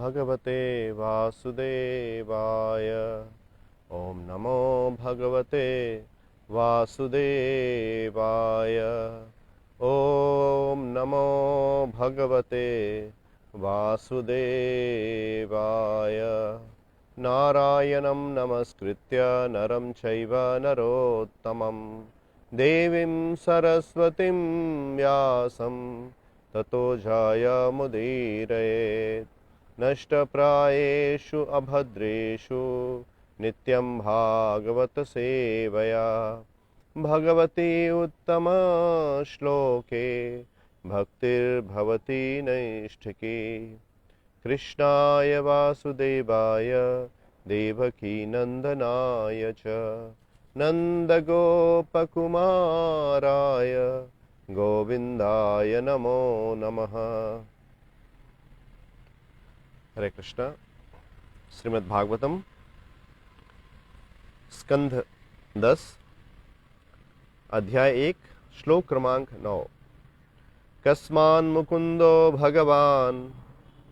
भगवते वासुदेवाय। ओम नमो भगवते वासुदेवाय। ओम नमो भगवते वासुदेवाय। नारायणं नमस्कृत्य नरं चैव नरोत्तमं देवीं सरस्वतीं व्यासं ततो जयमुदीरयेत्। नष्टप्रायेषु अभद्रेषु नित्यं भागवत सेवया भगवती उत्तम श्लोके भक्तिर्भवति नैष्ठिकी। कृष्णाय वासुदेवाय देवकी नंदनाय च नंदगोपकुमाराय गोविंदाय नमो नमः। हरे कृष्णा। श्रीमद् भागवतम स्कंध 10 अध्याय 1 श्लोक क्रमांक 9। कस्मान् मुकुंदो भगवान्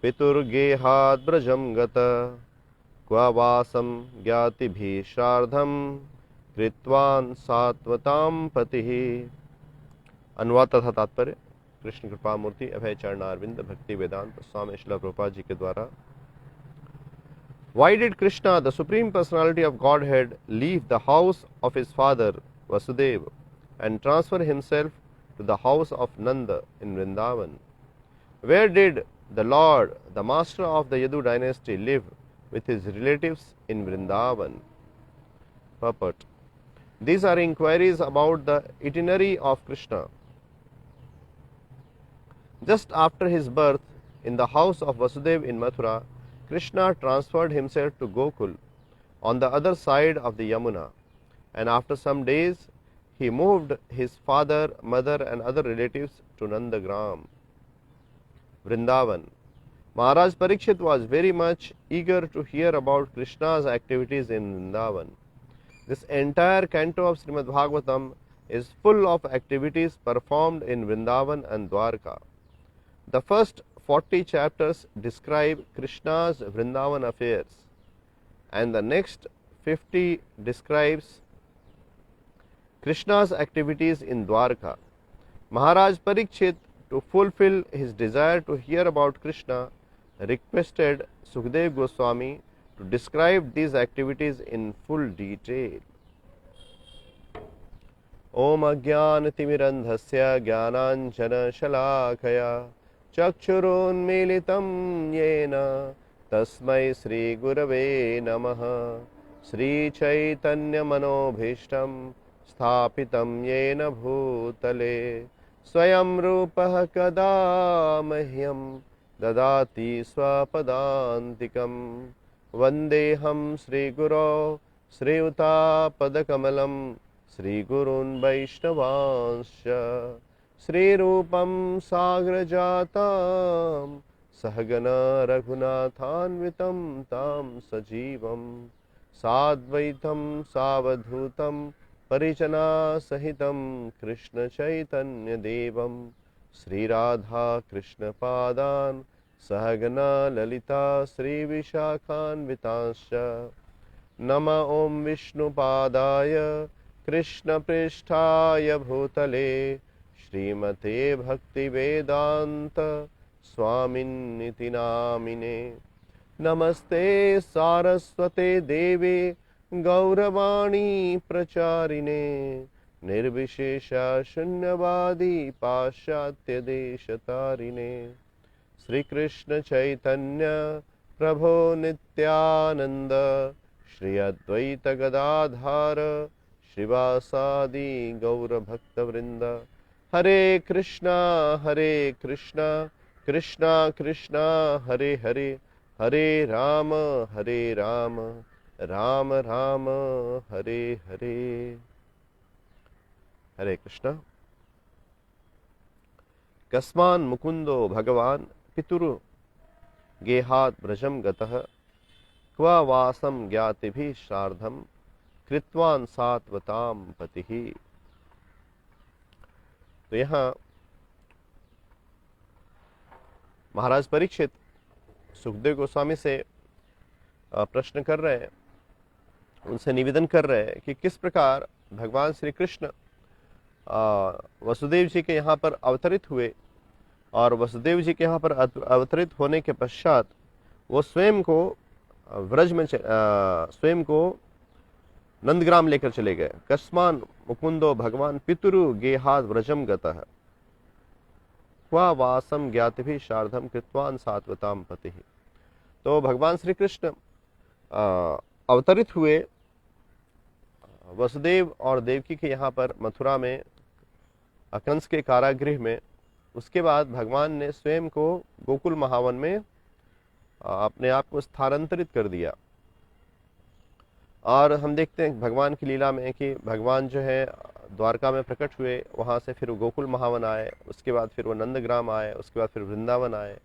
पितुर्गेहात् ब्रजं गत क्व वासं ज्ञातिभिः सार्धं कृत्वान् सात्वतां पतिः। अनुवाद तथा तात्पर्य कृष्ण कृपा मूर्ति अभय चरणारविंद भक्ति वेदांत स्वामी श्रील प्रभुपाद जी के द्वारा। Why did Krishna, the Supreme Personality of Godhead, leave the house of his father Vasudeva and transfer himself to the house of Nanda in Vrindavan? Where did the Lord, the master of the Yadu dynasty, live with his relatives in Vrindavan? Purport. These are inquiries about the itinerary of Krishna. Just after his birth in the house of Vasudeva in Mathura, Krishna transferred himself to Gokul on the other side of the Yamuna, and after some days he moved his father, mother and other relatives to Nandagram, Vrindavan. Maharaj Parikshit was very much eager to hear about Krishna's activities in Vrindavan. This entire canto of Srimad Bhagavatam is full of activities performed in Vrindavan and Dwarka. The first 40 chapters describe Krishna's Vrindavan affairs, and the next 50 describes Krishna's activities in Dwarka. Maharaj Parikshit, to fulfill his desire to hear about Krishna, requested Sukadeva Goswami to describe these activities in full detail. Om Ajnanatimirandhasya Jnananjana Shalakaya Chakshurunmilitam Yena Tasmai Sri Gurave Namaha. Sri Chaitanya Manobhishtam Sthapitam Yena Bhutale Swayam Rupah Kada Mahyam Dadati Swapadantikam. Vandeham Sri Guru Sri Uta Padakamalam Sri Gurun Vaishnavanscha Sri Rupam Sagrajatam Sahagana Raghunathanvitam Tam Sajivam Sadvaitam Savadhutam Parijana Sahitam Krishna Chaitanya Devam Sri Radha Krishna Padan Sahagana Lalita Sri Vishakhanvitascha. Nama Om Vishnu Padaya Krishna Pristhaya Bhutale Srimate Bhakti Vedanta Swaminiti Namine. Namaste Saraswate Devi Gauravani Pracharine Nirvishesha Shunyavadi Pashatya Deshatarine. Sri Krishna Chaitanya Prabhu Nityananda Shri Advaita Gadadhara Shrivasadi Gaura Bhakta Vrinda. Hare Krishna Krishna Krishna Hare Hare Hare Rama Rama Rama Hare Hare. Hare Krishna. Kasman Mukundo Bhagavan Pituru Gehat Brajam Gatah Kva Vasam Gyatibhi Shardham कृत्वान सात्वताम पतिहि। तो यहाँ महाराज परीक्षित सुखदेव गोस्वामी से प्रश्न कर रहे हैं, उनसे निवेदन कर रहे हैं कि किस प्रकार भगवान श्री कृष्ण वसुदेव जी के यहाँ पर अवतरित हुए, और वसुदेव जी के यहाँ पर अवतरित होने के पश्चात वो स्वयं को व्रज में स्वयं को नंदग्राम लेकर चले गए। कस्मान मुकुंदो भगवान पितुरु गेहाद व्रजम गतः क्वा वासम ज्ञातिभिः शार्धम कृत्वान सात्वताम पतिः। तो भगवान श्री कृष्ण अवतरित हुए वसुदेव और देवकी के यहाँ पर मथुरा में कंस के कारागृह में। उसके बाद भगवान ने स्वयं को गोकुल महावन में अपने आप को स्थानांतरित कर दिया। और हम देखते हैं भगवान की लीला में कि भगवान जो है द्वारका में प्रकट हुए, वहाँ से फिर वो गोकुल महावन आए, उसके बाद फिर वो नंदग्राम आए, उसके बाद फिर वृंदावन आए।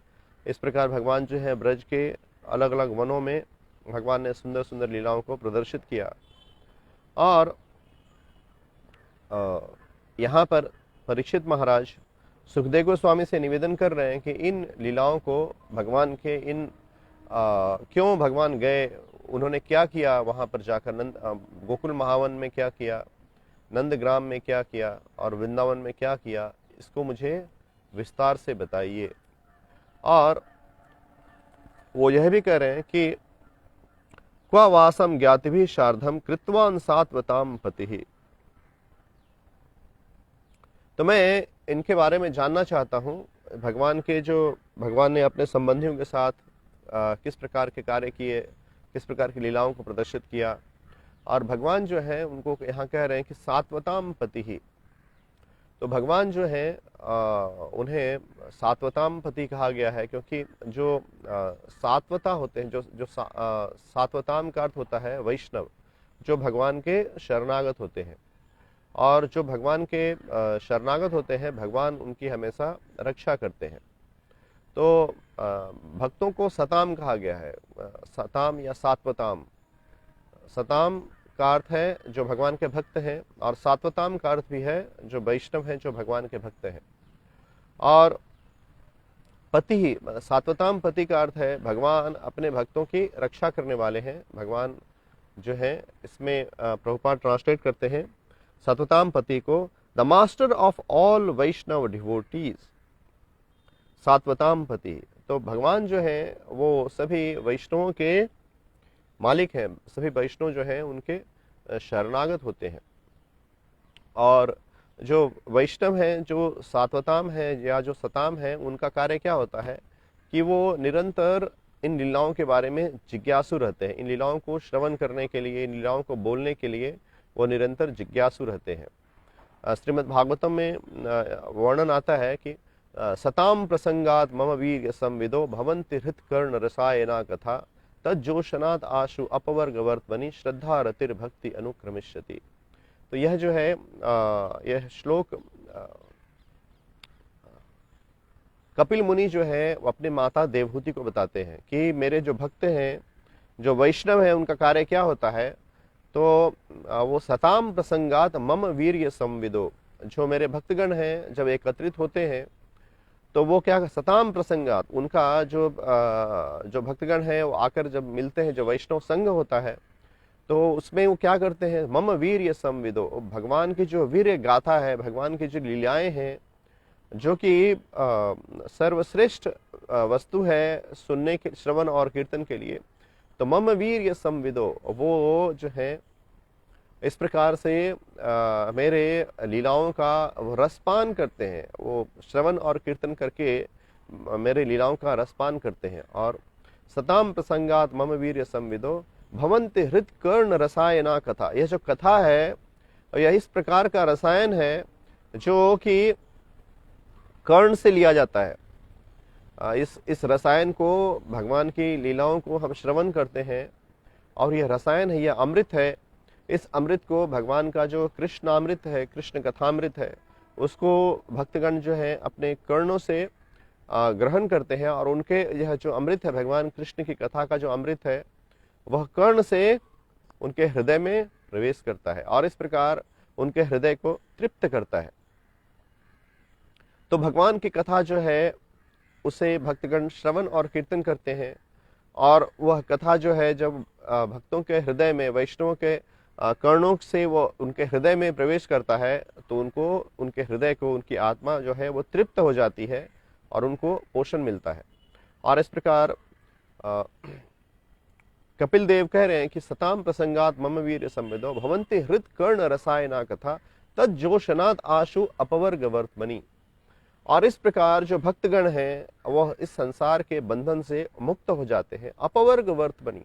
इस प्रकार भगवान जो है ब्रज के अलग अलग वनों में भगवान ने सुंदर सुंदर लीलाओं को प्रदर्शित किया। और यहाँ पर परीक्षित महाराज सुखदेव गोस्वामी से निवेदन कर रहे हैं कि इन लीलाओं को भगवान के क्यों भगवान गए, उन्होंने क्या किया वहाँ पर जाकर, गोकुल महावन में क्या किया, नंदग्राम में क्या किया और वृंदावन में क्या किया, इसको मुझे विस्तार से बताइए। और वो यह भी कह रहे हैं कि क्वा वासम ज्ञातिभिः शार्धम कृत्वान सात्वताम पतिः। तो मैं इनके बारे में जानना चाहता हूँ, भगवान के जो भगवान ने अपने संबंधियों के साथ किस प्रकार के कार्य किए, किस प्रकार की लीलाओं को प्रदर्शित किया। और भगवान जो है उनको यहाँ कह रहे हैं कि सात्वताम पति ही। तो भगवान जो है उन्हें सात्वताम पति कहा गया है, क्योंकि जो सात्वता होते हैं, जो सात्वताम का अर्थ होता है वैष्णव, जो भगवान के शरणागत होते हैं। और जो भगवान के शरणागत होते हैं, भगवान उनकी हमेशा रक्षा करते हैं। तो भक्तों को सताम कहा गया है, सताम या सात्वताम। सताम का अर्थ है जो भगवान के भक्त हैं, और सात्वताम का अर्थ भी है जो वैष्णव हैं, जो भगवान के भक्त हैं। और पति ही, सात्वताम पति का अर्थ है भगवान अपने भक्तों की रक्षा करने वाले हैं। भगवान जो है इसमें प्रभुपाद ट्रांसलेट करते हैं सात्वताम पति को, the master of all Vaishnava devotees, सात्वताम पति। तो भगवान जो है वो सभी वैष्णवों के मालिक हैं, सभी वैष्णव जो हैं उनके शरणागत होते हैं। और जो वैष्णव हैं, जो सात्वताम है या जो सताम है, उनका कार्य क्या होता है कि वो निरंतर इन लीलाओं के बारे में जिज्ञासु रहते हैं। इन लीलाओं को श्रवण करने के लिए, इन लीलाओं को बोलने के लिए वो निरंतर जिज्ञासु रहते हैं। श्रीमद् भागवतम में वर्णन आता है कि सताम प्रसंगात मम वीर्य संविदो भवन्ति हृत कर्ण रसायना कथा तज्जोशनात् आशु अपवर्ग वर्तमनि श्रद्धा रतिर भक्ति अनुक्रमिष्यति। तो यह जो है यह श्लोक कपिल मुनि जो है अपने माता देवहूति को बताते हैं कि मेरे जो भक्त हैं, जो वैष्णव हैं, उनका कार्य क्या होता है। तो वो सताम प्रसंगात मम वीर्य संविदो, जो मेरे भक्तगण हैं जब एकत्रित होते हैं तो वो क्या, सताम प्रसंगात, उनका जो भक्तगण हैं वो आकर जब मिलते हैं, जो वैष्णव संघ होता है, तो उसमें वो क्या करते हैं, मम वीर्य संविदो, भगवान की जो वीर्य गाथा है, भगवान की जो लीलाएं हैं, जो कि सर्वश्रेष्ठ वस्तु है सुनने के, श्रवण और कीर्तन के लिए। तो मम वीर्य संविदो, वो जो है इस प्रकार से मेरे लीलाओं का वो रसपान करते हैं, वो श्रवण और कीर्तन करके मेरे लीलाओं का रसपान करते हैं। और सताम प्रसंगात मम वीर्य संविदो भवन्ति हृत कर्ण रसायना कथा, यह जो कथा है यह इस प्रकार का रसायन है जो कि कर्ण से लिया जाता है। इस रसायन को, भगवान की लीलाओं को हम श्रवण करते हैं, और यह रसायन है, यह अमृत है। इस अमृत को, भगवान का जो कृष्णामृत है, कृष्ण कथामृत है, उसको भक्तगण जो है अपने कर्णों से ग्रहण करते हैं। और उनके यह जो अमृत है, भगवान कृष्ण की कथा का जो अमृत है, वह कर्ण से उनके हृदय में प्रवेश करता है और इस प्रकार उनके हृदय को तृप्त करता है। तो भगवान की कथा जो है उसे भक्तगण श्रवण और कीर्तन करते हैं, और वह कथा जो है जब भक्तों के हृदय में, वैष्णवों के कर्णों से वो उनके हृदय में प्रवेश करता है, तो उनको, उनके हृदय को, उनकी आत्मा जो है वो तृप्त हो जाती है और उनको पोषण मिलता है। और इस प्रकार कपिल देव कह रहे हैं कि सताम प्रसंगात मम वीर संविदो भवंति हृत कर्ण रसायना कथा तज्जोशनात् आशु अपवर्ग वर्तमनि। और इस प्रकार जो भक्तगण हैं वह इस संसार के बंधन से मुक्त हो जाते हैं। अपवर्ग वर्तमनि,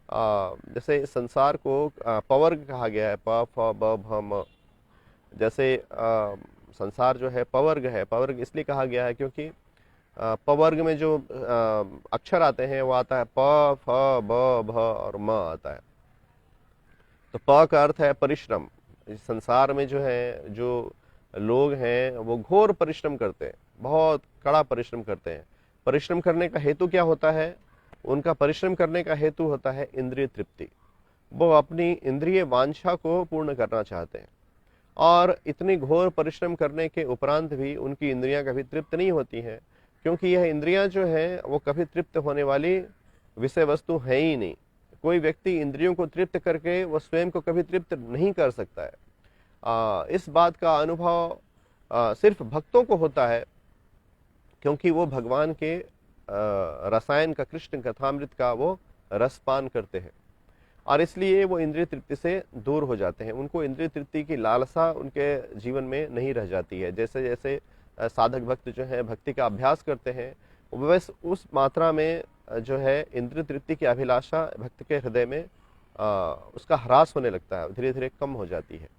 जैसे इस संसार को पवर्ग कहा गया है, प फ ब भ म। जैसे संसार जो है पवर्ग है, पवर्ग इसलिए कहा गया है क्योंकि पवर्ग में जो अक्षर आते हैं वो आता है प फ ब भ और म आता है। तो प का अर्थ है परिश्रम। इस संसार में जो है, जो लोग हैं वो घोर परिश्रम करते हैं, बहुत कड़ा परिश्रम करते हैं। परिश्रम करने का हेतु क्या होता है? उनका परिश्रम करने का हेतु होता है इंद्रिय तृप्ति। वो अपनी इंद्रिय वांछा को पूर्ण करना चाहते हैं, और इतनी घोर परिश्रम करने के उपरांत भी उनकी इंद्रियां कभी तृप्त नहीं होती हैं, क्योंकि यह इंद्रियां जो हैं वो कभी तृप्त होने वाली विषय वस्तु है ही नहीं। कोई व्यक्ति इंद्रियों को तृप्त करके वो स्वयं को कभी तृप्त नहीं कर सकता है। इस बात का अनुभव सिर्फ भक्तों को होता है, क्योंकि वो भगवान के रसायन का, कृष्ण कथामृत का वो रसपान करते हैं, और इसलिए वो इंद्रिय तृप्ति से दूर हो जाते हैं। उनको इंद्रिय तृप्ति की लालसा उनके जीवन में नहीं रह जाती है। जैसे जैसे साधक भक्त जो है भक्ति का अभ्यास करते हैं, वैसे उस मात्रा में जो है इंद्रिय तृप्ति की अभिलाषा भक्त के हृदय में उसका ह्रास होने लगता है, धीरे धीरे कम हो जाती है।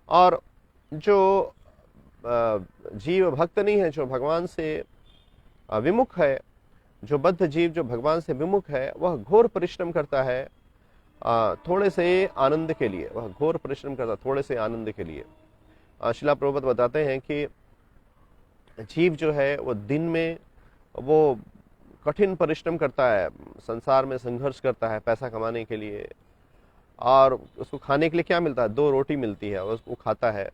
और जो जीव भक्त नहीं है, जो भगवान से विमुख है, जो बद्ध जीव जो भगवान से विमुख है, वह घोर परिश्रम करता है थोड़े से आनंद के लिए। वह घोर परिश्रम करता है थोड़े से आनंद के लिए। शिला प्रभुपाद बताते हैं कि जीव जो है वो दिन में वो कठिन परिश्रम करता है, संसार में संघर्ष करता है पैसा कमाने के लिए, और उसको खाने के लिए क्या मिलता है? 2 रोटी मिलती है, उसको खाता है।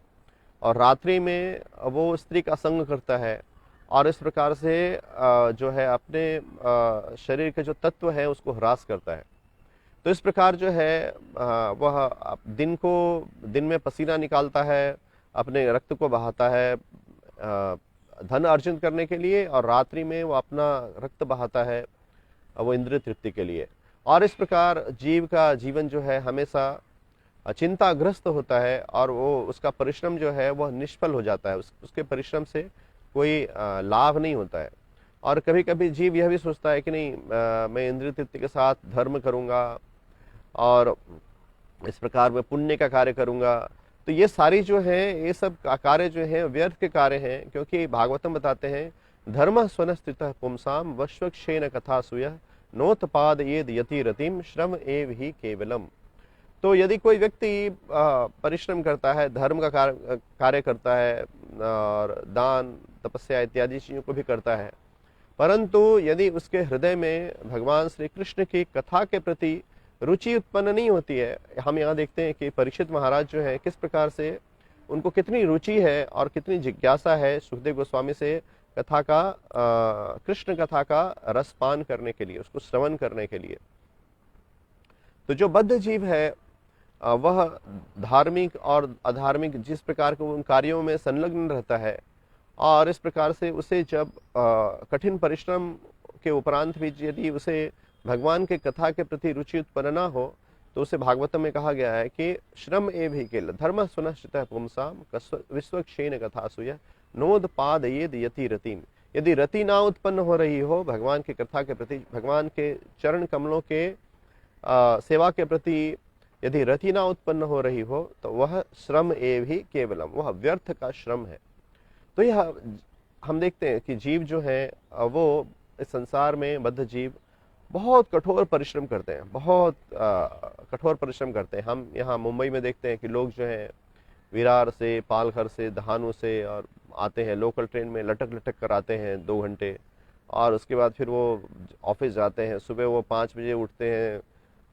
और रात्रि में वो स्त्री का संग करता है, और इस प्रकार से जो है अपने शरीर के जो तत्व हैं उसको ह्रास करता है। तो इस प्रकार जो है वह दिन में पसीना निकालता है, अपने रक्त को बहाता है धन अर्जित करने के लिए, और रात्रि में वो अपना रक्त बहाता है वो इंद्रिय तृप्ति के लिए। और इस प्रकार जीव का जीवन जो है हमेशा चिंताग्रस्त होता है, और वो उसका परिश्रम जो है वह निष्फल हो जाता है। उसके परिश्रम से कोई लाभ नहीं होता है। और कभी कभी जीव यह भी सोचता है कि नहीं, मैं इंद्रिय तृप्ति के साथ धर्म करूंगा और इस प्रकार मैं पुण्य का कार्य करूंगा। तो ये सारी जो है, ये सब कार्य जो है व्यर्थ के कार्य हैं, क्योंकि भागवतम बताते हैं धर्म स्वनस्थितः पुंसाम वश्वक्षेण कथा सुय नोत्पाद येद यति रतिम श्रम एव ही केवलम। तो यदि कोई व्यक्ति परिश्रम करता है, धर्म का कार्य करता है, और दान तपस्या इत्यादि चीजों को भी करता है, परंतु यदि उसके हृदय में भगवान श्री कृष्ण की कथा के प्रति रुचि उत्पन्न नहीं होती है। हम यहाँ देखते हैं कि परीक्षित महाराज जो है किस प्रकार से उनको कितनी रुचि है और कितनी जिज्ञासा है सुखदेव गोस्वामी से कथा का, कृष्ण कथा का रसपान करने के लिए, उसको श्रवण करने के लिए। तो जो बद्ध जीव है वह धार्मिक और अधार्मिक जिस प्रकार के उन कार्यों में संलग्न रहता है, और इस प्रकार से उसे जब कठिन परिश्रम के उपरांत भी यदि उसे भगवान के कथा के प्रति रुचि उत्पन्न न हो, तो उसे भागवतम में कहा गया है कि श्रम एव ही केवल धर्म सुनश्चित पुंसाम विश्वक्षेण कथा सुय नोद पाद येद यति रतिम। यदि रति ना उत्पन्न हो रही हो भगवान के कथा के प्रति, भगवान के चरण कमलों के सेवा के प्रति यदि रति ना उत्पन्न हो रही हो, तो वह श्रम एव ही केवलम, वह व्यर्थ का श्रम है। तो यह हम देखते हैं कि जीव जो है वो इस संसार में, बद्ध जीव बहुत कठोर परिश्रम करते हैं, बहुत कठोर परिश्रम करते हैं। हम यहाँ मुंबई में देखते हैं कि लोग जो हैं विरार से, पालघर से, दहानू से और आते हैं, लोकल ट्रेन में लटक लटक कर आते हैं 2 घंटे, और उसके बाद फिर वो ऑफिस जाते हैं। सुबह वो 5 बजे उठते हैं,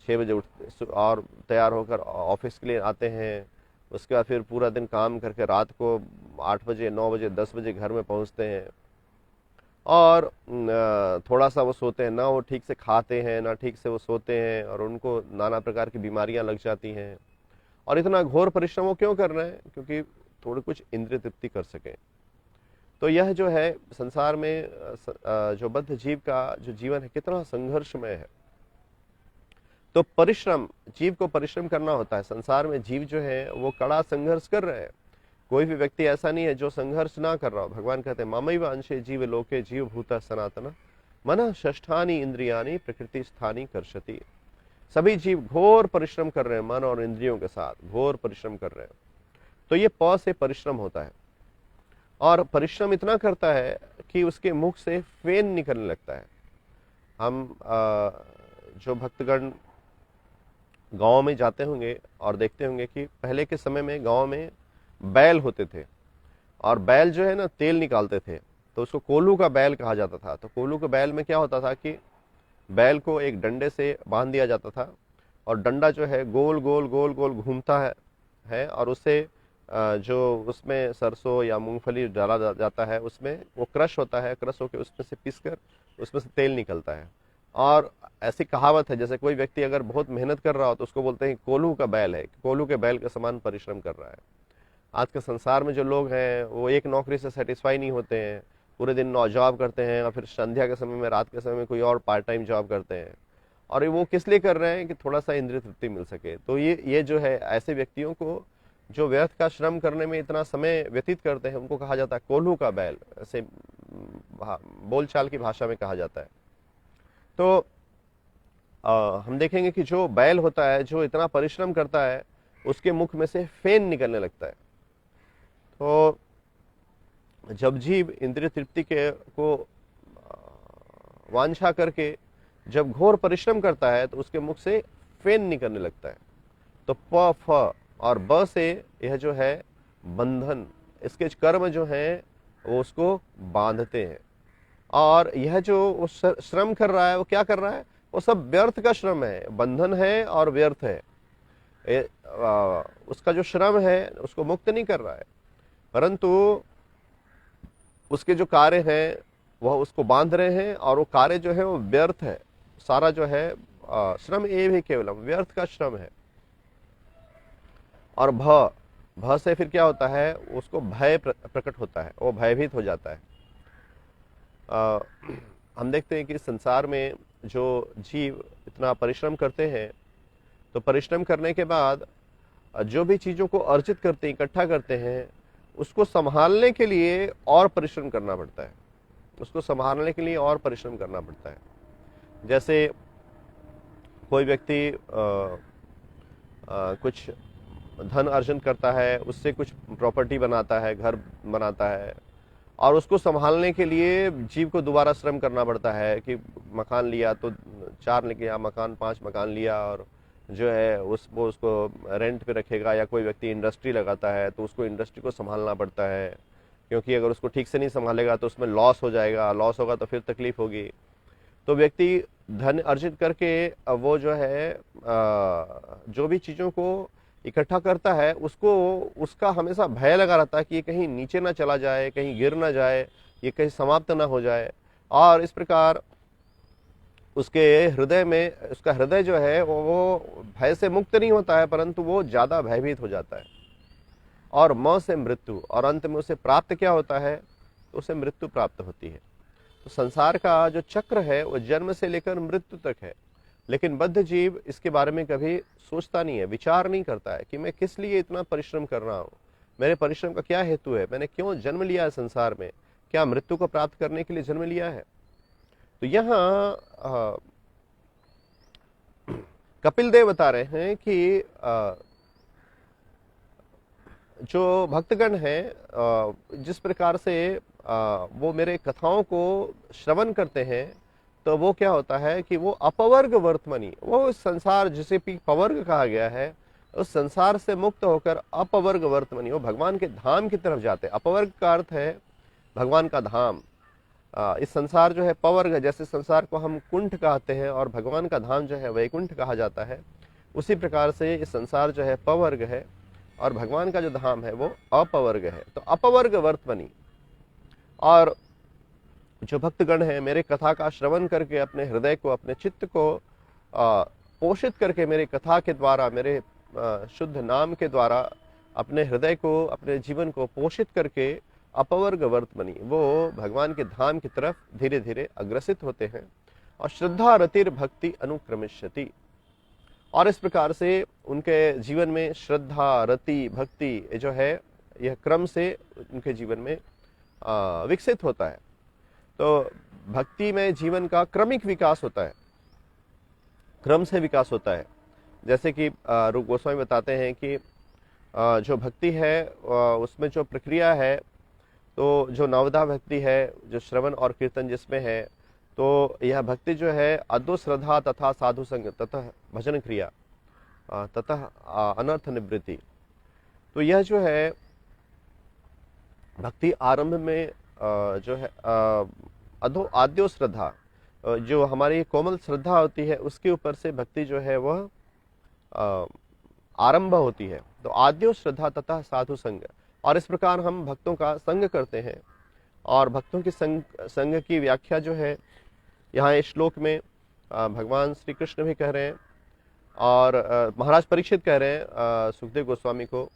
6 बजे उठते और तैयार होकर ऑफिस के लिए आते हैं। उसके बाद फिर पूरा दिन काम करके रात को 8 बजे, 9 बजे, 10 बजे घर में पहुँचते हैं। और थोड़ा सा वो सोते हैं, ना वो ठीक से खाते हैं, ना ठीक से वो सोते हैं, और उनको नाना प्रकार की बीमारियां लग जाती हैं। और इतना घोर परिश्रम वो क्यों कर रहे हैं? क्योंकि थोड़ी कुछ इंद्रिय तृप्ति कर सकें। तो यह जो है संसार में जो बद्ध जीव का जो जीवन है कितना संघर्षमय है। तो परिश्रम, जीव को परिश्रम करना होता है। संसार में जीव जो है वो कड़ा संघर्ष कर रहे हैं। कोई भी व्यक्ति ऐसा नहीं है जो संघर्ष ना कर रहा हो। भगवान कहते हैं मामैव अंशे जीव लोके जीव भूता सनातन मन षष्ठानि इंद्रियानि प्रकृति स्थानी कर्षति। सभी जीव घोर परिश्रम कर रहे हैं, मन और इंद्रियों के साथ घोर परिश्रम कर रहे हैं। तो ये प से परिश्रम होता है, और परिश्रम इतना करता है कि उसके मुख से फेन निकलने लगता है। हम जो भक्तगण गांव में जाते होंगे और देखते होंगे कि पहले के समय में गांव में बैल होते थे, और बैल जो है ना तेल निकालते थे, तो उसको कोल्हू का बैल कहा जाता था। तो कोल्हू के बैल में क्या होता था कि बैल को एक डंडे से बांध दिया जाता था, और डंडा जो है गोल गोल गोल गोल घूमता है और उससे जो उसमें सरसों या मूंगफली डाला जाता है उसमें वो क्रश होता है, क्रश होकर उसमें से पीसकर उसमें से तेल निकलता है। और ऐसी कहावत है, जैसे कोई व्यक्ति अगर बहुत मेहनत कर रहा हो तो उसको बोलते हैं कोल्हू का बैल है, कोल्हू के बैल के समान परिश्रम कर रहा है। आज के संसार में जो लोग हैं वो एक नौकरी से सेटिस्फाई नहीं होते हैं, पूरे दिन जॉब करते हैं और फिर संध्या के समय में, रात के समय में कोई और पार्ट टाइम जॉब करते हैं। और वो किस लिए कर रहे हैं? कि थोड़ा सा इंद्रिय तृप्ति मिल सके। तो ये जो है ऐसे व्यक्तियों को जो व्यर्थ का श्रम करने में इतना समय व्यतीत करते हैं उनको कहा जाता है कोल्हू का बैल, ऐसे बोलचाल की भाषा में कहा जाता है। तो हम देखेंगे कि जो बैल होता है जो इतना परिश्रम करता है उसके मुख में से फेन निकलने लगता है। तो जब जीव इंद्रिय तृप्ति के को वांछा करके जब घोर परिश्रम करता है तो उसके मुख से फेन निकलने लगता है। तो प फ और ब से यह जो है बंधन, इसके कर्म जो हैं वो उसको बांधते हैं। और यह जो श्रम कर रहा है वो क्या कर रहा है? वो सब व्यर्थ का श्रम है, बंधन है और व्यर्थ है। उसका जो श्रम है उसको मुक्त नहीं कर रहा है, परंतु उसके जो कार्य हैं वह उसको बांध रहे हैं, और वो कार्य जो है वो व्यर्थ है। सारा जो है श्रम एव ही केवलम, व्यर्थ का श्रम है। और भ से फिर क्या होता है? उसको भय प्रकट होता है, वो भयभीत हो जाता है। हम देखते हैं कि संसार में जो जीव इतना परिश्रम करते हैं, तो परिश्रम करने के बाद जो भी चीज़ों को अर्जित करते हैं, इकट्ठा करते हैं, उसको संभालने के लिए और परिश्रम करना पड़ता है, उसको संभालने के लिए और परिश्रम करना पड़ता है। जैसे कोई व्यक्ति कुछ धन अर्जन करता है, उससे कुछ प्रॉपर्टी बनाता है, घर बनाता है, और उसको संभालने के लिए जीव को दोबारा श्रम करना पड़ता है। कि मकान लिया तो 4 लिया मकान, 5 मकान लिया, और जो है वो उसको रेंट पे रखेगा। या कोई व्यक्ति इंडस्ट्री लगाता है तो उसको इंडस्ट्री को संभालना पड़ता है, क्योंकि अगर उसको ठीक से नहीं संभालेगा तो उसमें लॉस हो जाएगा, लॉस होगा तो फिर तकलीफ होगी। तो व्यक्ति धन अर्जित करके वो जो है जो भी चीज़ों को इकट्ठा करता है उसका हमेशा भय लगा रहता है कि ये कहीं नीचे ना चला जाए, कहीं गिर ना जाए, ये कहीं समाप्त ना हो जाए। और इस प्रकार उसके हृदय में, उसका हृदय जो है वो भय से मुक्त नहीं होता है, परंतु वो ज़्यादा भयभीत हो जाता है। और म से मृत्यु, और अंत में उसे प्राप्त क्या होता है? तो उसे मृत्यु प्राप्त होती है। तो संसार का जो चक्र है वो जन्म से लेकर मृत्यु तक है। लेकिन बद्ध जीव इसके बारे में कभी सोचता नहीं है, विचार नहीं करता है कि मैं किस लिए इतना परिश्रम कर रहा हूँ, मेरे परिश्रम का क्या हेतु है, मैंने क्यों जन्म लिया है संसार में, क्या मृत्यु को प्राप्त करने के लिए जन्म लिया है। तो यहाँ कपिल देव बता रहे हैं कि जो भक्तगण हैं जिस प्रकार से वो मेरे कथाओं को श्रवण करते हैं, तो वो क्या होता है कि वो अपवर्ग वर्तमनी, वो संसार जिसे पवर्ग कहा गया है, उस संसार से मुक्त होकर अपवर्ग वर्तमनी, वो भगवान के धाम की तरफ जाते हैं। अपवर्ग का अर्थ है भगवान का धाम। इस संसार जो है पवर्ग है, जैसे संसार को हम कुंठ कहते हैं और भगवान का धाम जो है वैकुंठ कहा जाता है, उसी प्रकार से इस संसार जो है पवर्ग है और भगवान का जो धाम है वो अपवर्ग है। तो अपवर्ग वर्तमनी, और जो भक्तगण हैं मेरे कथा का श्रवण करके अपने हृदय को, अपने चित्त को पोषित करके मेरे कथा के द्वारा, मेरे शुद्ध नाम के द्वारा अपने हृदय को, अपने जीवन को पोषित करके अपवर्ग वर्तमनी, वो भगवान के धाम की तरफ धीरे धीरे अग्रसित होते हैं। और श्रद्धा रतिर भक्ति अनुक्रमिष्यति, और इस प्रकार से उनके जीवन में श्रद्धा, रति, भक्ति जो है यह क्रम से उनके जीवन में विकसित होता है। तो भक्ति में जीवन का क्रमिक विकास होता है, क्रम से विकास होता है। जैसे कि रूप गोस्वामी बताते हैं कि जो भक्ति है उसमें जो प्रक्रिया है, तो जो नवधा भक्ति है, जो श्रवण और कीर्तन जिसमें है, तो यह भक्ति जो है अद्भुत श्रद्धा तथा साधु संग तथा भजन क्रिया तथा अनर्थ निवृत्ति, तो यह जो है भक्ति आरंभ में जो है आद्यो श्रद्धा, जो हमारी कोमल श्रद्धा होती है उसके ऊपर से भक्ति जो है वह आरंभ होती है। तो आद्यो श्रद्धा तथा साधु संग, और इस प्रकार हम भक्तों का संग करते हैं। और भक्तों की संग की व्याख्या जो है यहाँ इस श्लोक में भगवान श्री कृष्ण भी कह रहे हैं और महाराज परीक्षित कह रहे हैं सुखदेव गोस्वामी को,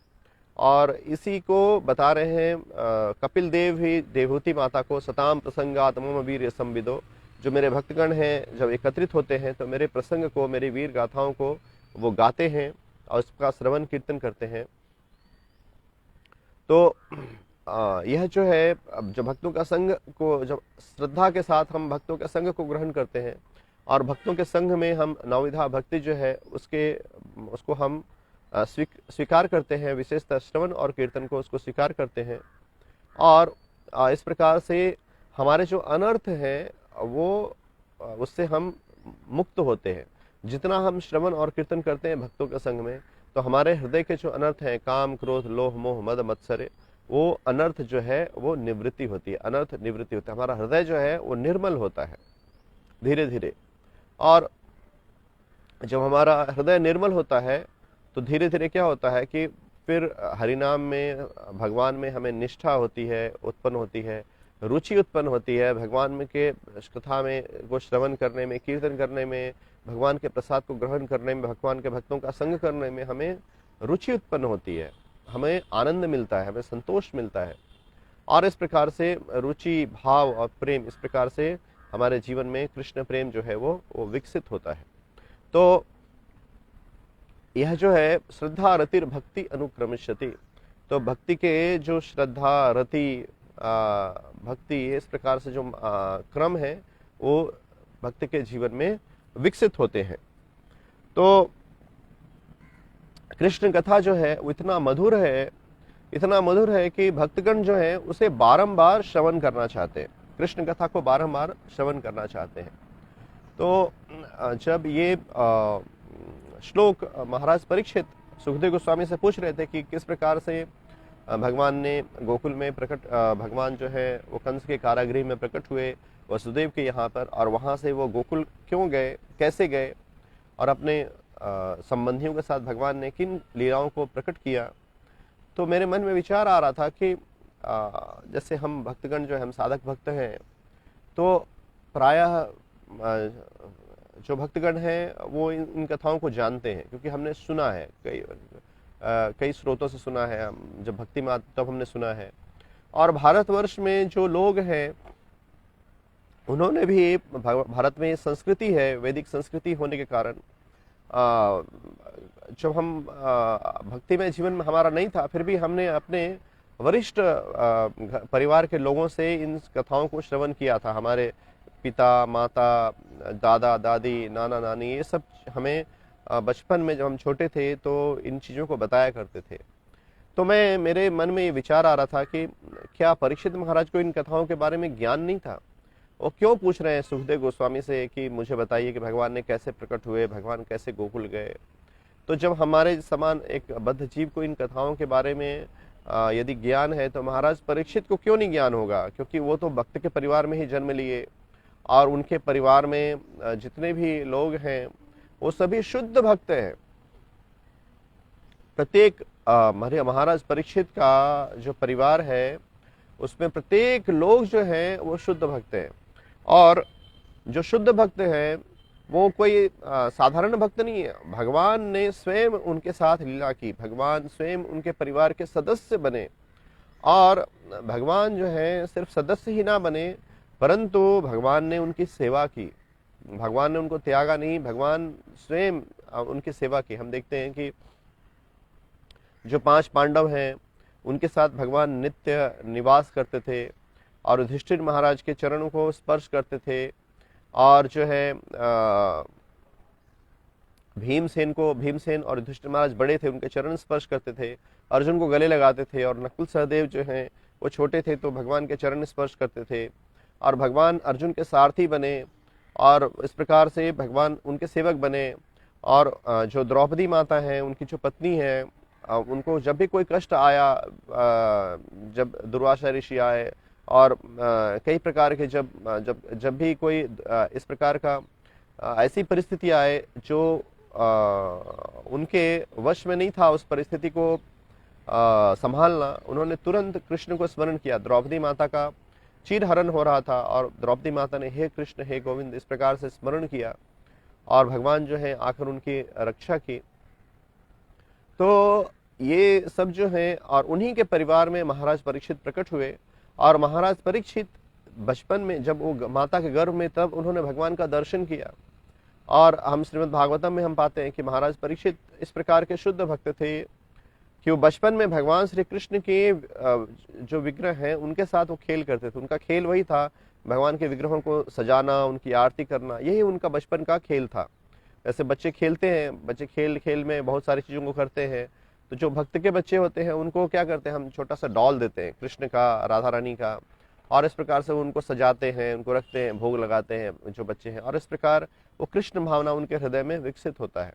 और इसी को बता रहे हैं कपिल देव ही देवहूति माता को, सताम प्रसंगात मम वीर संविदो, जो मेरे भक्तगण हैं जब एकत्रित होते हैं तो मेरे प्रसंग को, मेरी वीर गाथाओं को वो गाते हैं और इसका श्रवण कीर्तन करते हैं। तो यह जो है जो भक्तों का संग को, जब श्रद्धा के साथ हम भक्तों के संग को ग्रहण करते हैं और भक्तों के संग में हम नवविधा भक्ति जो है उसको हम स्वीकार करते हैं, विशेषतः श्रवण और कीर्तन को उसको स्वीकार करते हैं, और इस प्रकार से हमारे जो अनर्थ हैं वो उससे हम मुक्त होते हैं। जितना हम श्रवण और कीर्तन करते हैं भक्तों के संग में, तो हमारे हृदय के जो अनर्थ हैं, काम, क्रोध, लोभ, मोह, मद, मत्सर, वो अनर्थ जो है वो निवृत्ति होती है, अनर्थ निवृत्ति होता है। हमारा हृदय जो है वो निर्मल होता है धीरे धीरे, और जब हमारा हृदय निर्मल होता है तो धीरे धीरे क्या होता है कि फिर हरिनाम में, भगवान में हमें निष्ठा होती है, उत्पन्न होती है, रुचि उत्पन्न होती है। भगवान में के कथा में को श्रवण करने में, कीर्तन करने में, भगवान के प्रसाद को ग्रहण करने में, भगवान के भक्तों का संग करने में हमें रुचि उत्पन्न होती है, हमें आनंद मिलता है, हमें संतोष मिलता है। और इस प्रकार से रुचि, भाव और प्रेम, इस प्रकार से हमारे जीवन में कृष्ण प्रेम जो है वो विकसित होता है। तो यह जो है श्रद्धा रतिर भक्ति अनुक्रमिष्यति, तो भक्ति के जो श्रद्धा, रति, भक्ति, इस प्रकार से जो क्रम है वो भक्ति के जीवन में विकसित होते हैं। तो कृष्ण कथा जो है वो इतना मधुर है कि भक्तगण जो है उसे बारंबार श्रवण करना चाहते हैं, कृष्ण कथा को बारंबार श्रवण करना चाहते हैं। तो जब ये श्लोक महाराज परीक्षित सुखदेव गोस्वामी से पूछ रहे थे कि किस प्रकार से भगवान ने गोकुल में भगवान जो है वो कंस के कारागृह में प्रकट हुए वसुदेव के यहाँ पर, और वहाँ से वो गोकुल क्यों गए, कैसे गए, और अपने संबंधियों के साथ भगवान ने किन लीलाओं को प्रकट किया। तो मेरे मन में विचार आ रहा था कि जैसे हम भक्तगण जो है, हम साधक भक्त हैं, तो प्रायः जो भक्तगण हैं वो इन कथाओं को जानते हैं, क्योंकि हमने सुना है, कई स्रोतों से सुना है, जब भक्ति में तब हमने सुना है। और भारतवर्ष में जो लोग हैं उन्होंने भी, भारत में संस्कृति है, वैदिक संस्कृति होने के कारण जब हम भक्ति में जीवन में हमारा नहीं था, फिर भी हमने अपने वरिष्ठ परिवार के लोगों से इन कथाओं को श्रवण किया था। हमारे पिता, माता, दादा, दादी, नाना, नानी, ये सब हमें बचपन में जब हम छोटे थे तो इन चीज़ों को बताया करते थे। तो मेरे मन में ये विचार आ रहा था कि क्या परीक्षित महाराज को इन कथाओं के बारे में ज्ञान नहीं था? वो क्यों पूछ रहे हैं सुखदेव गोस्वामी से कि मुझे बताइए कि भगवान ने कैसे प्रकट हुए, भगवान कैसे गोकुल गए। तो जब हमारे समान एक बद्ध जीव को इन कथाओं के बारे में यदि ज्ञान है तो महाराज परीक्षित को क्यों नहीं ज्ञान होगा? क्योंकि वो तो भक्त के परिवार में ही जन्म लिए, और उनके परिवार में जितने भी लोग हैं वो सभी शुद्ध भक्त हैं। प्रत्येक महाराज परीक्षित का जो परिवार है उसमें प्रत्येक लोग जो हैं वो शुद्ध भक्त हैं। और जो शुद्ध भक्त हैं वो कोई साधारण भक्त नहीं है। भगवान ने स्वयं उनके साथ लीला की, भगवान स्वयं उनके परिवार के सदस्य बने। और भगवान जो है सिर्फ सदस्य ही ना बने, परंतु भगवान ने उनकी सेवा की, भगवान ने उनको त्यागा नहीं, भगवान स्वयं उनकी सेवा की। हम देखते हैं कि जो 5 पांडव हैं उनके साथ भगवान नित्य निवास करते थे और युधिष्ठिर महाराज के चरणों को स्पर्श करते थे। और जो है भीमसेन और युधिष्ठिर महाराज बड़े थे, उनके चरण स्पर्श करते थे, अर्जुन को गले लगाते थे। और नकुल सहदेव जो हैं वो छोटे थे तो भगवान के चरण स्पर्श करते थे, और भगवान अर्जुन के सारथी बने, और इस प्रकार से भगवान उनके सेवक बने। और जो द्रौपदी माता हैं, उनकी जो पत्नी है, उनको जब भी कोई कष्ट आया, जब दुर्वासा ऋषि आए और कई प्रकार के जब जब जब भी कोई इस प्रकार का ऐसी परिस्थिति आए जो उनके वश में नहीं था, उस परिस्थिति को संभालना, उन्होंने तुरंत कृष्ण को स्मरण किया। द्रौपदी माता का चीरहरण हो रहा था और द्रौपदी माता ने हे कृष्ण हे गोविंद इस प्रकार से स्मरण किया, और भगवान जो है आकर उनकी रक्षा की। तो ये सब जो है, और उन्हीं के परिवार में महाराज परीक्षित प्रकट हुए। और महाराज परीक्षित बचपन में जब वो माता के गर्भ में, तब उन्होंने भगवान का दर्शन किया। और हम श्रीमद् भागवतम में हम पाते हैं कि महाराज परीक्षित इस प्रकार के शुद्ध भक्त थे कि वो बचपन में भगवान श्री कृष्ण के जो विग्रह हैं उनके साथ वो खेल करते थे। उनका खेल वही था, भगवान के विग्रहों को सजाना, उनकी आरती करना, यही उनका बचपन का खेल था। ऐसे बच्चे खेलते हैं, बच्चे खेल खेल में बहुत सारी चीज़ों को करते हैं। तो जो भक्त के बच्चे होते हैं उनको क्या करते हैं, हम छोटा सा डॉल देते हैं कृष्ण का, राधा रानी का, और इस प्रकार से उनको सजाते हैं, उनको रखते हैं, भोग लगाते हैं जो बच्चे हैं, और इस प्रकार वो कृष्ण भावना उनके हृदय में विकसित होता है।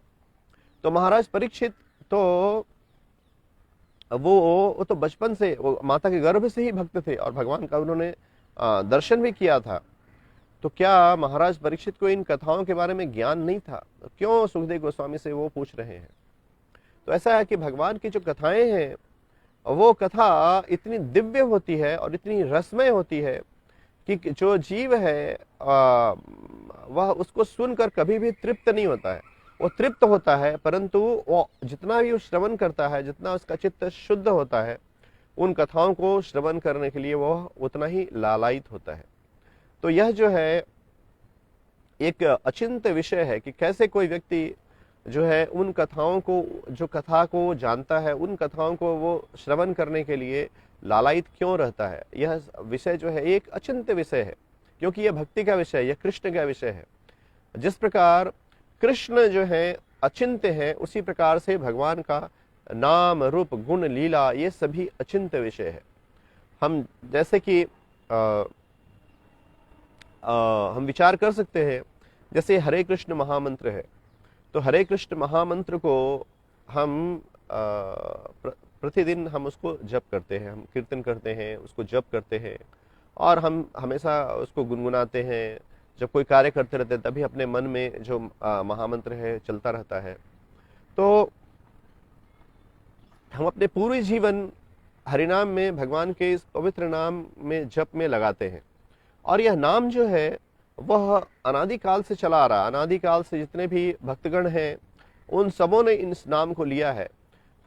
तो महाराज परीक्षित तो वो तो बचपन से, वो माता के गर्भ से ही भक्त थे और भगवान का उन्होंने दर्शन भी किया था। तो क्या महाराज परीक्षित को इन कथाओं के बारे में ज्ञान नहीं था? तो क्यों सुखदेव गोस्वामी से वो पूछ रहे हैं? तो ऐसा है कि भगवान की जो कथाएं हैं वो कथा इतनी दिव्य होती है और इतनी रसमय होती है कि जो जीव है वह उसको सुनकर कभी भी तृप्त नहीं होता है। वो तृप्त होता है, परंतु वो जितना भी वो श्रवण करता है, जितना उसका चित्त शुद्ध होता है, उन कथाओं को श्रवण करने के लिए वह उतना ही लालायित होता है। तो यह जो है एक अचिंत्य विषय है कि कैसे कोई व्यक्ति जो है उन कथाओं को, जो कथा को जानता है, उन कथाओं को वो श्रवण करने के लिए लालायित क्यों रहता है। यह विषय जो है एक अचिंत्य विषय है, क्योंकि यह भक्ति का विषय है, यह कृष्ण का विषय है। जिस प्रकार कृष्ण जो है अचिंत्य है, उसी प्रकार से भगवान का नाम रूप गुण लीला ये सभी अचिंत्य विषय है। हम जैसे कि हम विचार कर सकते हैं, जैसे हरे कृष्ण महामंत्र है, तो हरे कृष्ण महामंत्र को हम प्रतिदिन हम उसको जप करते हैं, हम कीर्तन करते हैं, उसको जप करते हैं, और हम हमेशा उसको गुनगुनाते हैं। जब कोई कार्य करते रहते हैं तभी अपने मन में जो महामंत्र है चलता रहता है। तो हम अपने पूरे जीवन हरिनाम में, भगवान के इस पवित्र नाम में, जप में लगाते हैं। और यह नाम जो है वह अनादिकाल से चला आ रहा है। अनादिकाल से जितने भी भक्तगण हैं उन सबों ने इस नाम को लिया है।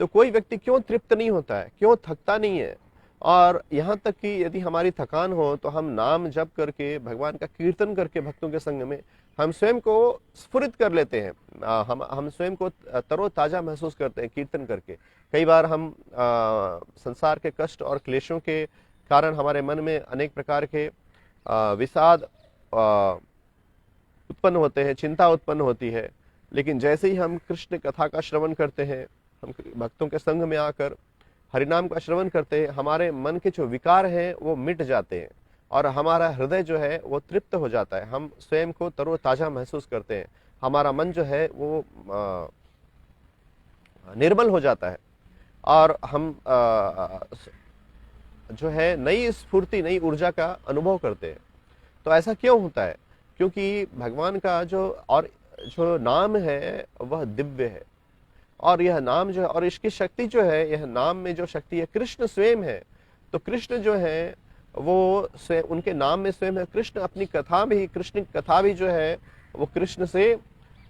तो कोई व्यक्ति क्यों तृप्त नहीं होता है, क्यों थकता नहीं है? और यहाँ तक कि यदि हमारी थकान हो तो हम नाम जप करके, भगवान का कीर्तन करके, भक्तों के संग में हम स्वयं को स्फुरित कर लेते हैं। हम स्वयं को तरोताजा महसूस करते हैं कीर्तन करके। कई बार हम संसार के कष्ट और क्लेशों के कारण हमारे मन में अनेक प्रकार के विषाद उत्पन्न होते हैं, चिंता उत्पन्न होती है। लेकिन जैसे ही हम कृष्ण कथा का श्रवण करते हैं, हम भक्तों के संग में आकर हरिनाम का श्रवण करते हैं, हमारे मन के जो विकार हैं वो मिट जाते हैं और हमारा हृदय जो है वो तृप्त हो जाता है। हम स्वयं को तरोताजा महसूस करते हैं, हमारा मन जो है वो निर्मल हो जाता है, और हम जो है नई स्फूर्ति, नई ऊर्जा का अनुभव करते हैं। तो ऐसा क्यों होता है? क्योंकि भगवान का जो नाम है वह दिव्य है, और यह नाम जो है, और इसकी शक्ति जो है, यह नाम में जो शक्ति है कृष्ण स्वयं है। तो कृष्ण जो है वो स्वयं, उनके नाम में स्वयं है कृष्ण। अपनी कथा भी, कृष्ण की कथा भी जो है वो कृष्ण से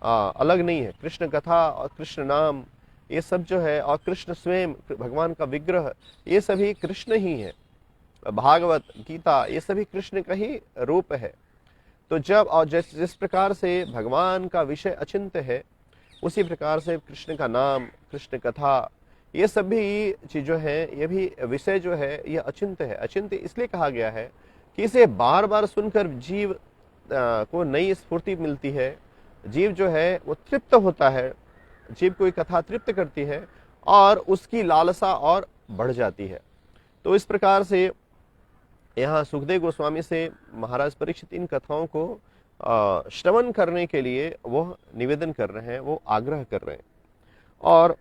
अलग नहीं है। कृष्ण कथा और कृष्ण नाम ये सब जो है, और कृष्ण स्वयं भगवान का विग्रह, ये सभी कृष्ण ही है। भागवत गीता ये सभी कृष्ण का ही रूप है। तो जब, और जिस प्रकार से भगवान का विषय अचिंत्य है, उसी प्रकार से कृष्ण का नाम, कृष्ण कथा, ये सभी चीज़ों हैं, ये भी विषय जो है ये अचिंत्य है। अचिंत्य इसलिए कहा गया है कि इसे बार बार सुनकर जीव को नई स्फूर्ति मिलती है। जीव जो है वो तृप्त होता है, जीव कोई कथा तृप्त करती है और उसकी लालसा और बढ़ जाती है। तो इस प्रकार से यहाँ सुखदेव गोस्वामी से महाराज परीक्षित इन कथाओं को श्रवण करने के लिए वो निवेदन कर रहे हैं, वो आग्रह कर रहे हैं। और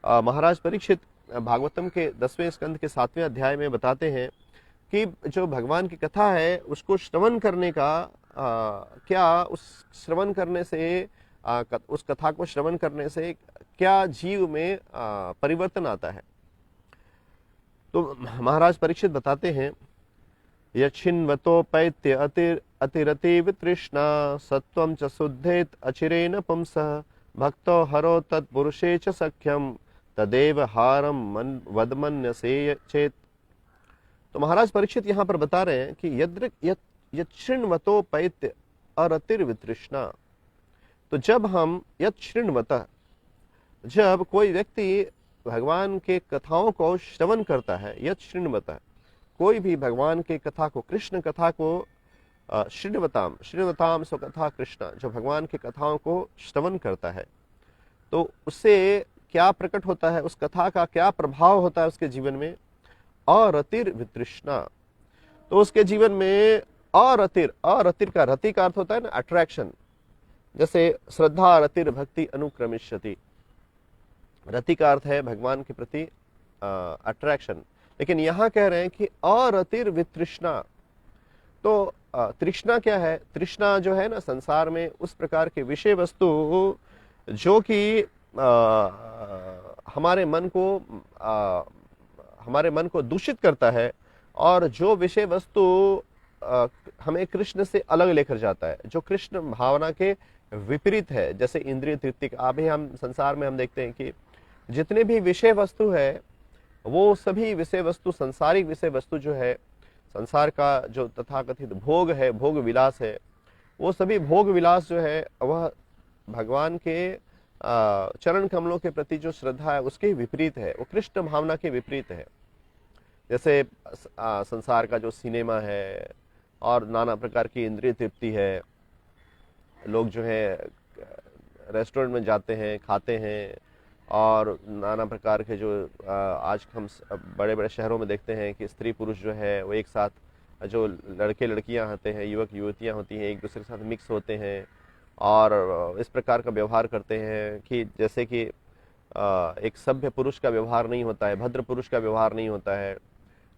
महाराज परीक्षित भागवतम के 10वें स्कंद के 7वें अध्याय में बताते हैं कि जो भगवान की कथा है उसको श्रवण करने का क्या, उस श्रवण करने से, उस कथा को श्रवण करने से क्या जीव में परिवर्तन आता है। तो महाराज परीक्षित बताते हैं, यच्छिन्वतोपैत्य अतिरतीव तृष्णा सत्वं च शुद्धेत अचिरेण पुंसः भक्तो हरो तत्पुरुषे च सख्यम तदेव हारम मन वदमन्यसे चेत। तो महाराज परीक्षित यहाँ पर बता रहे हैं कि यच्छृण्वतोपैत्य अरतिर्वितृष्णा। तो जब हम यच्छृण्वतः, जब कोई व्यक्ति भगवान के कथाओं को श्रवण करता है, यच्छृण्वतः, कोई भी भगवान के कथा को, कृष्ण कथा को, श्रृण्वताम सो कथा कृष्ण, जो भगवान की कथाओं को श्रवण करता है, तो उससे क्या प्रकट होता है, उस कथा का क्या प्रभाव होता है उसके जीवन में? अरतिर वितृष्णा। तो उसके जीवन में अरतिर, अरतिर का, रति का अर्थ होता है ना अट्रैक्शन, जैसे श्रद्धा रतिर भक्ति अनुक्रमिष्यति। रति का अर्थ है भगवान के प्रति अट्रैक्शन, लेकिन यहां कह रहे हैं कि अरतिर वितृष्णा। तो तृष्णा क्या है? तृष्णा जो है ना संसार में उस प्रकार के विषय वस्तु जो कि हमारे मन को दूषित करता है, और जो विषय वस्तु हमें कृष्ण से अलग लेकर जाता है, जो कृष्ण भावना के विपरीत है, जैसे इंद्रिय तृप्ति। अभी हम संसार में हम देखते हैं कि जितने भी विषय वस्तु है वो सभी विषय वस्तु, संसारिक विषय वस्तु जो है, संसार का जो तथाकथित भोग है, भोग विलास है, वो सभी भोग विलास जो है वह भगवान के चरण कमलों के प्रति जो श्रद्धा है उसके विपरीत है, वो कृष्ण भावना के विपरीत है। जैसे संसार का जो सिनेमा है और नाना प्रकार की इंद्रिय तृप्ति है, लोग जो है रेस्टोरेंट में जाते हैं, खाते हैं, और नाना प्रकार के जो आज हम बड़े बड़े शहरों में देखते हैं कि स्त्री पुरुष जो है वो एक साथ, जो लड़के लड़कियां होते हैं, युवक युवतियां होती हैं, एक दूसरे के साथ मिक्स होते हैं और इस प्रकार का व्यवहार करते हैं कि जैसे कि एक सभ्य पुरुष का व्यवहार नहीं होता है, भद्र पुरुष का व्यवहार नहीं होता है।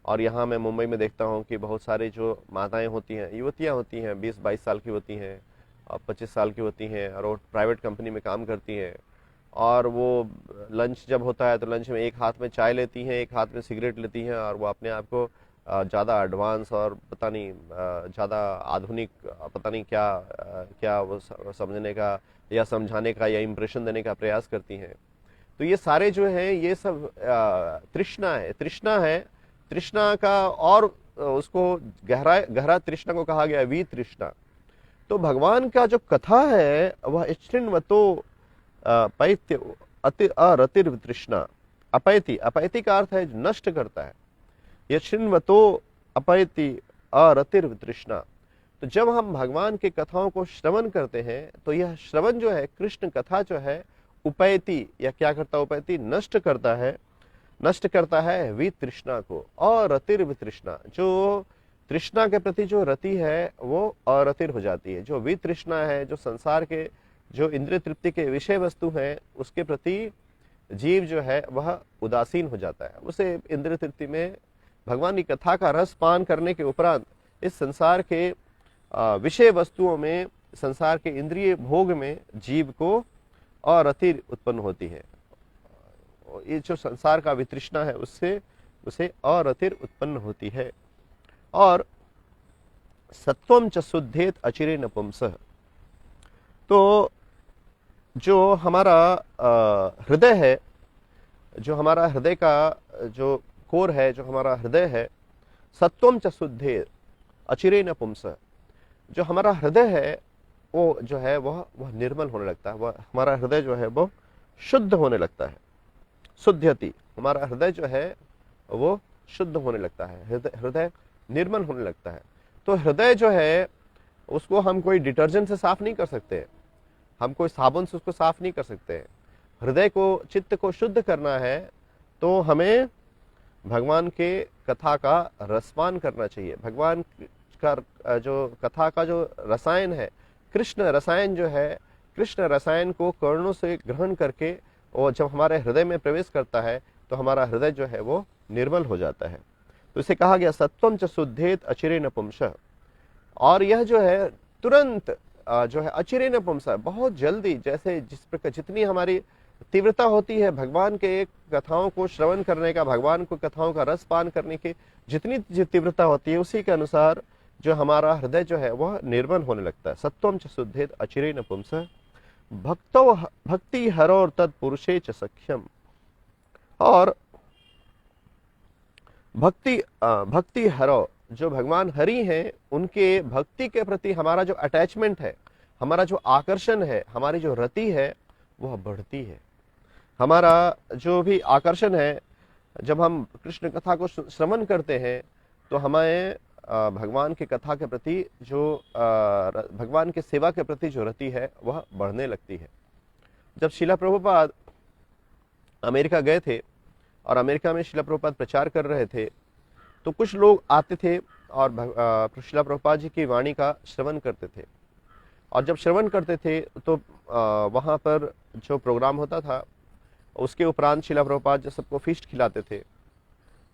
और यहाँ मैं मुंबई में देखता हूँ कि बहुत सारे जो माताएं होती हैं, युवतियाँ होती हैं, 20-22 साल की होती हैं, 25 साल की होती हैं, और वो प्राइवेट कंपनी में काम करती हैं, और वो लंच जब होता है तो लंच में एक हाथ में चाय लेती हैं, एक हाथ में सिगरेट लेती हैं, और वो अपने आप को ज़्यादा एडवांस और पता नहीं ज़्यादा आधुनिक, पता नहीं क्या वो समझने का या समझाने का या इम्प्रेशन देने का प्रयास करती हैं। तो ये सारे जो हैं ये सब तृष्णा है, तृष्णा है। तृष्णा का, और उसको गहरा तृष्णा को कहा गया वी तृष्णा। तो भगवान का जो कथा है वह इच्छिन्वतो पैत्य अति अरतिर तृष्णा। अपैति, अपैति का अर्थ है नष्ट करता है। यच्छिन्वतो अपैति अरतिर तृष्णा। तो जब हम भगवान के कथाओं को श्रवण करते हैं तो यह श्रवण जो है, कृष्ण कथा जो है, उपैति, या क्या करता है? उपैति, नष्ट करता है, नष्ट करता है वितृष्णा को, अरतिर वितृष्णा। जो तृष्णा के प्रति जो रति है वो अरतिर हो जाती है। जो वितृष्णा है, जो संसार के जो इंद्रिय तृप्ति के विषय वस्तु हैं उसके प्रति जीव जो है वह उदासीन हो जाता है। उसे इंद्रिय तृप्ति में भगवान की कथा का रस पान करने के उपरांत इस संसार के विषय वस्तुओं में, संसार के इंद्रिय भोग में जीव को अरतिर उत्पन्न होती है। ये जो संसार का वितृष्णा है उससे उसे अरतिर उत्पन्न होती है। और सत्वम च शुद्धेत अचिरे नपुंसः। तो जो हमारा हृदय है, जो हमारा हृदय का जो कोर है, जो हमारा हृदय है, सत्वम च शुद्धेत अचिरे नपुंसः, जो हमारा हृदय है वो जो है वह निर्मल होने लगता है, वह हमारा हृदय जो है वो शुद्ध होने लगता है। शुद्धति, हमारा हृदय जो है वो शुद्ध होने लगता है, हृदय निर्मल होने लगता है। तो हृदय जो है उसको हम कोई डिटर्जेंट से साफ नहीं कर सकते, हम कोई साबुन से उसको साफ नहीं कर सकते। हृदय को, चित्त को शुद्ध करना है तो हमें भगवान के कथा का रसपान करना चाहिए। भगवान का जो कथा का जो रसायन है, कृष्ण रसायन जो है, कृष्ण रसायन को कर्णों से ग्रहण करके और जब हमारे हृदय में प्रवेश करता है तो हमारा हृदय जो है वो निर्मल हो जाता है। तो इसे कहा गया सत्वम च शुद्धेत अचिरे नपुंसः। और यह जो है तुरंत जो है अचिरे नपुंसः, बहुत जल्दी, जैसे जिस प्रकार जितनी हमारी तीव्रता होती है भगवान के कथाओं को श्रवण करने का, भगवान को कथाओं का रस पान करने की जितनी तीव्रता होती है, उसी के अनुसार जो हमारा हृदय जो है वह निर्मल होने लगता है। सत्वम च शुद्धेत अचिरे नपुंसः भक्तो भक्ति हरो तत्पुरुषे च सख्यम। और भक्ति हरो, जो भगवान हरि हैं, उनके भक्ति के प्रति हमारा जो अटैचमेंट है, हमारा जो आकर्षण है, हमारी जो रति है वह बढ़ती है। हमारा जो भी आकर्षण है, जब हम कृष्ण कथा को श्रवण करते हैं तो हमें भगवान की कथा के प्रति जो भगवान के सेवा के प्रति जो रति है वह बढ़ने लगती है। जब श्रीला प्रभुपाद अमेरिका गए थे और अमेरिका में श्रीला प्रभुपाद प्रचार कर रहे थे, तो कुछ लोग आते थे और श्रीला प्रभुपाद जी की वाणी का श्रवण करते थे। और जब श्रवण करते थे तो वहाँ पर जो प्रोग्राम होता था उसके उपरांत श्रीला प्रभुपाद जी सबको फीस्ट खिलाते थे।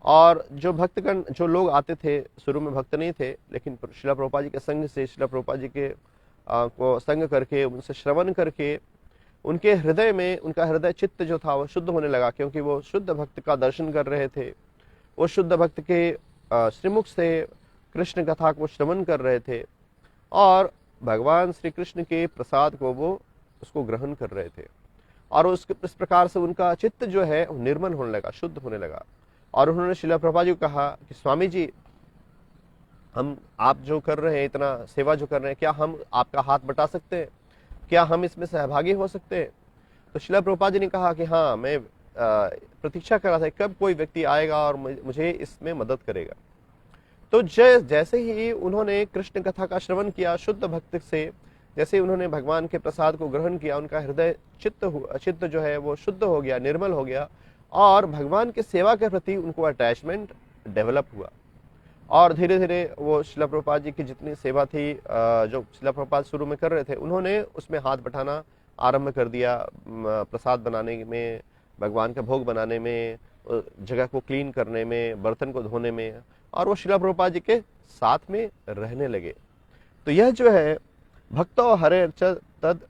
और जो भक्तगण, जो लोग आते थे, शुरू में भक्त नहीं थे, लेकिन श्रीला प्रभुपाद जी के संग से, श्रीला प्रभुपाद जी के को संग करके, उनसे श्रवण करके, उनके हृदय में, उनका हृदय चित्त जो था वो शुद्ध होने लगा, क्योंकि वो शुद्ध भक्त का दर्शन कर रहे थे। वो शुद्ध भक्त के श्रीमुख से कृष्ण कथा को श्रवण कर रहे थे और भगवान श्री कृष्ण के प्रसाद को वो उसको ग्रहण कर रहे थे। और इस प्रकार से उनका चित्त जो है निर्मल होने लगा, शुद्ध होने लगा। और उन्होंने श्रीला प्रभुपाद जी को कहा कि स्वामी जी, आप जो कर रहे हैं, इतना सेवा जो कर रहे हैं, क्या हम आपका हाथ बटा सकते हैं? क्या हम इसमें सहभागी हो सकते हैं? तो श्रीला प्रभुपाद जी ने कहा कि हाँ, मैं प्रतीक्षा कर रहा था कब कोई व्यक्ति आएगा और मुझे इसमें मदद करेगा। तो जैसे ही उन्होंने कृष्ण कथा का श्रवण किया शुद्ध भक्त से, जैसे उन्होंने भगवान के प्रसाद को ग्रहण किया, उनका हृदय चित्त जो है वो शुद्ध हो गया, निर्मल हो गया और भगवान के सेवा के प्रति उनको अटैचमेंट डेवलप हुआ। और धीरे धीरे वो श्रीला प्रभुपाद जी की जितनी सेवा थी, जो श्रीला प्रभुपाद शुरू में कर रहे थे, उन्होंने उसमें हाथ बटाना आरंभ कर दिया, प्रसाद बनाने में, भगवान का भोग बनाने में, जगह को क्लीन करने में, बर्तन को धोने में, और वो श्रीला प्रभुपाद जी के साथ में रहने लगे। तो यह जो है भक्तो हरे तद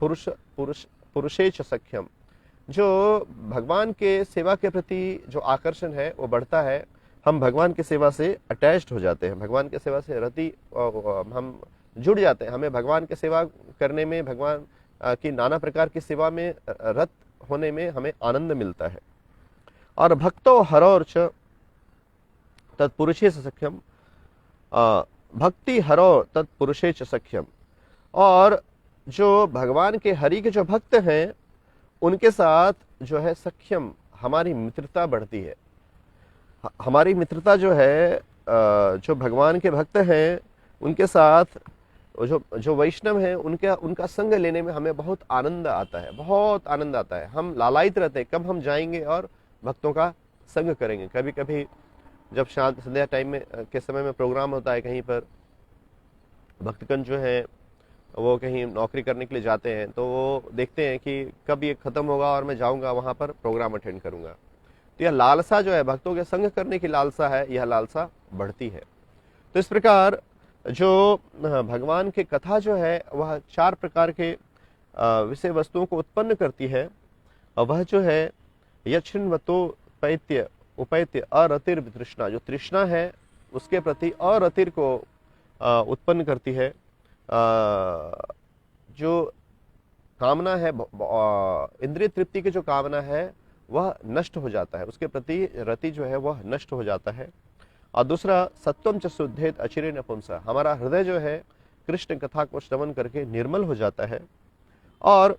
पुरुषे च सख्यम, जो भगवान के सेवा के प्रति जो आकर्षण है वो बढ़ता है। हम भगवान की सेवा से अटैच्ड हो जाते हैं, भगवान की सेवा से रति हम जुड़ जाते हैं। हमें भगवान की सेवा करने में, भगवान की नाना प्रकार की सेवा में रत होने में हमें आनंद मिलता है। और भक्तो हरो च तत्पुरुषे च सख्यम, भक्ति हरो तत्पुरुषे च सख्यम। और जो भगवान के हरि के जो भक्त हैं उनके साथ जो है सख्यम, हमारी मित्रता बढ़ती है। हमारी मित्रता जो है, जो भगवान के भक्त हैं उनके साथ जो वैष्णव हैं उनका संग लेने में हमें बहुत आनंद आता है, बहुत आनंद आता है। हम लालायित रहते हैं कब हम जाएंगे और भक्तों का संग करेंगे। कभी कभी जब शांत संध्या टाइम में के समय में प्रोग्राम होता है, कहीं पर भक्तगण जो हैं वो कहीं नौकरी करने के लिए जाते हैं, तो वो देखते हैं कि कब ये खत्म होगा और मैं जाऊंगा वहां पर प्रोग्राम अटेंड करूंगा। तो यह लालसा जो है, भक्तों के संग करने की लालसा है, यह लालसा बढ़ती है। तो इस प्रकार जो भगवान की कथा जो है वह 4 प्रकार के विषय वस्तुओं को उत्पन्न करती है। और वह जो है यक्षिणवतो पैत्य उपैत्य अरतिर तृष्णा, जो तृष्णा है उसके प्रति अरतिर को उत्पन्न करती है। जो कामना है, इंद्रिय तृप्ति की जो कामना है वह नष्ट हो जाता है, उसके प्रति रति जो है वह नष्ट हो जाता है। और दूसरा, सत्वम च शुद्धेत अचिरेण पुंसा, हमारा हृदय जो है कृष्ण कथा को श्रवण करके निर्मल हो जाता है। और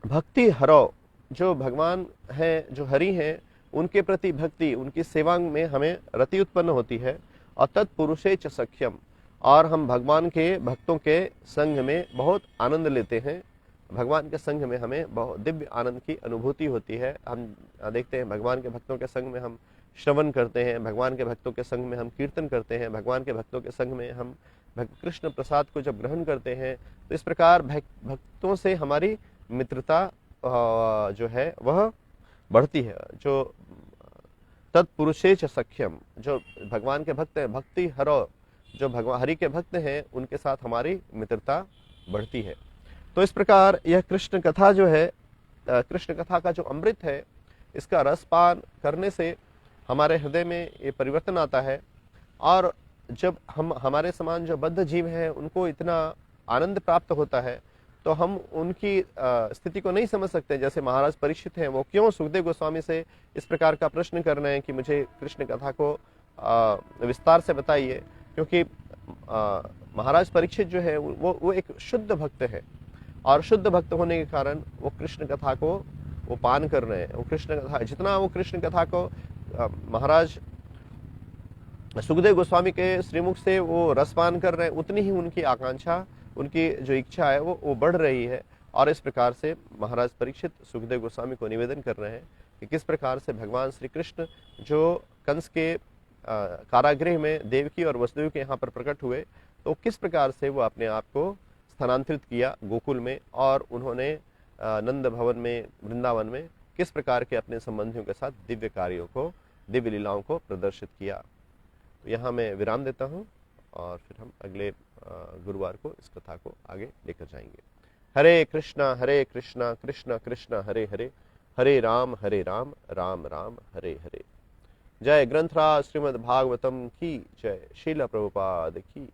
भक्ति हरो, जो भगवान हैं, जो हरि हैं, उनके प्रति भक्ति, उनकी सेवा में हमें रति उत्पन्न होती है। और तत्पुरुषे च सख्यम, और हम भगवान के भक्तों के संग में बहुत आनंद लेते हैं। भगवान के संग में हमें बहुत दिव्य आनंद की अनुभूति होती है। हम देखते हैं भगवान के भक्तों के संग में हम श्रवण करते हैं, भगवान के भक्तों के संग में हम कीर्तन करते हैं, भगवान के भक्तों के संग में हम कृष्ण प्रसाद को जब ग्रहण करते हैं, तो इस प्रकार भक्तों से हमारी मित्रता जो है वह बढ़ती है। जो तत्पुरुषे च सख्यम, जो भगवान के भक्त हैं, भक्ति हरो, जो भगवान हरि के भक्त हैं, उनके साथ हमारी मित्रता बढ़ती है। तो इस प्रकार यह कृष्ण कथा जो है, कृष्ण कथा का जो अमृत है, इसका रसपान करने से हमारे हृदय में ये परिवर्तन आता है। और जब हम हमारे समान जो बद्ध जीव हैं उनको इतना आनंद प्राप्त होता है, तो हम उनकी स्थिति को नहीं समझ सकते। जैसे महाराज परीक्षित हैं, वो क्यों सुखदेव गोस्वामी से इस प्रकार का प्रश्न कर रहे हैं कि मुझे कृष्ण कथा को विस्तार से बताइए, क्योंकि महाराज परीक्षित जो है वो एक शुद्ध भक्त है, और शुद्ध भक्त होने के कारण वो कृष्ण कथा को वो पान कर रहे हैं। वो कृष्ण कथा, जितना वो कृष्ण कथा को महाराज सुखदेव गोस्वामी के श्रीमुख से वो रसपान कर रहे हैं, उतनी ही उनकी आकांक्षा, उनकी जो इच्छा है वो बढ़ रही है। और इस प्रकार से महाराज परीक्षित सुखदेव गोस्वामी को निवेदन कर रहे हैं कि किस प्रकार से भगवान श्री कृष्ण जो कंस के कारागृह में देवकी और वसुदेव के यहाँ पर प्रकट हुए, तो किस प्रकार से वो अपने आप को स्थानांतरित किया गोकुल में, और उन्होंने नंद भवन में, वृंदावन में किस प्रकार के अपने संबंधियों के साथ दिव्य कार्यों को, दिव्य लीलाओं को प्रदर्शित किया। तो यहाँ मैं विराम देता हूँ, और फिर हम अगले गुरुवार को इस कथा को आगे लेकर जाएंगे। हरे कृष्णा कृष्ण कृष्ण हरे हरे, हरे राम राम राम हरे हरे। जय ग्रंथराज श्रीमद् भागवतम की जय। श्रील प्रभुपाद की